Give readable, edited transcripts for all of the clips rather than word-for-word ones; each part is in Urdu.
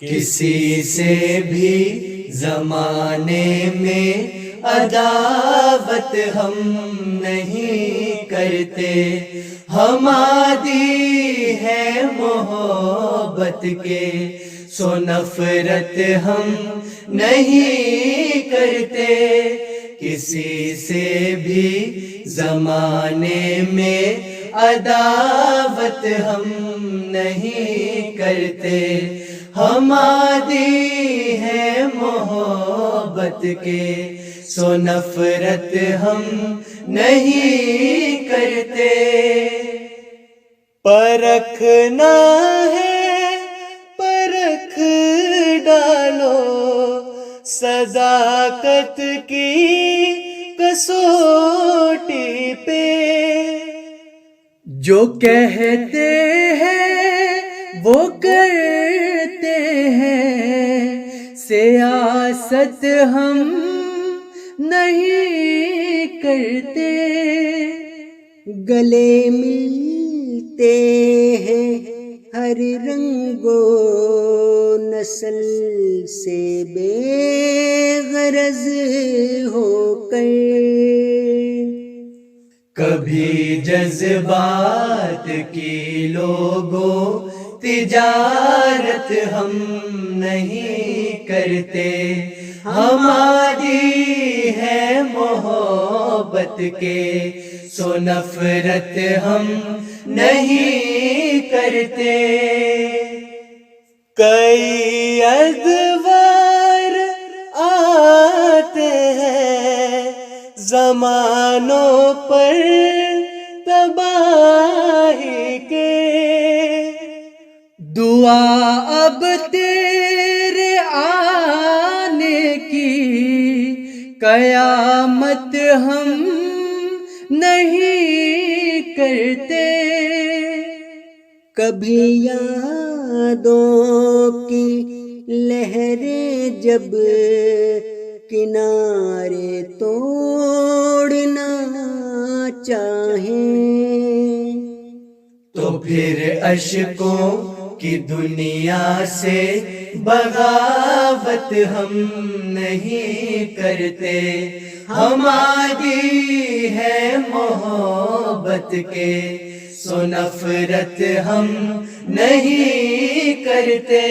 کسی سے بھی زمانے میں عداوت ہم نہیں کرتے، ہماری ہے محبت کے سو نفرت ہم نہیں کرتے۔ کسی سے بھی زمانے میں عداوت ہم نہیں کرتے، ہماری ہے محبت کے سو نفرت ہم نہیں کرتے۔ پرکھنا ہے پرکھ ڈالو صداقت کی کسوٹی پہ، جو کہتے ہیں وہ کرتے ہیں، سیاست ہم نہیں کرتے۔ گلے ملتے ہیں ہر رنگ و نسل سے بے غرض ہو کر، کبھی جذبات کی لوگوں تجارت ہم نہیں کرتے، ہماری ہے محبت کے سو نفرت ہم نہیں کرتے۔ کئی ادوار آتے ہیں زمانوں پر تباہی کے، دعا اب تیرے آنے کی قیامت ہم نہیں کرتے۔ کبھی یادوں کی لہریں جب کنارے توڑنا چاہیں، تو پھر اشکوں کی دنیا سے بغاوت ہم نہیں کرتے، ہماری ہے محبت کے سو نفرت ہم نہیں کرتے۔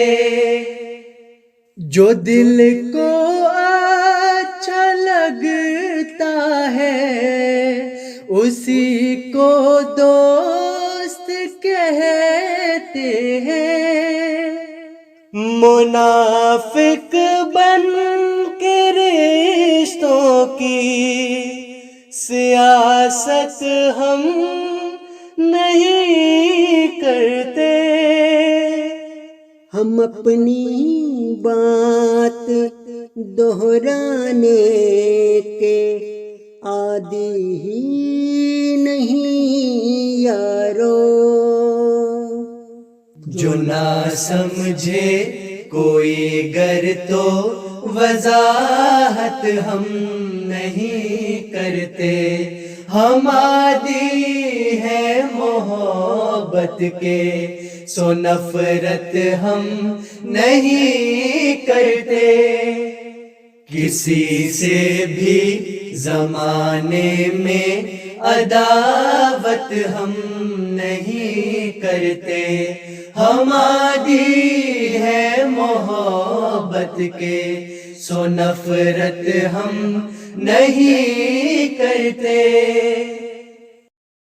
جو دل کو اچھا لگتا ہے اسی کو دوست کہتے ہیں، منافق بن کے رشتوں کی سیاست ہم نہیں کرتے۔ ہم اپنی بات دہرانے کے عادی ہی نہیں یارو، جو نہ سمجھے کوئی گر تو وضاحت ہم نہیں کرتے، ہماری ہے محبت کے سو نفرت ہم نہیں کرتے۔ کسی سے بھی زمانے میں عداوت ہم نہیں کرتے، ہماری ہے محبت کے سو نفرت ہم نہیں کرتے۔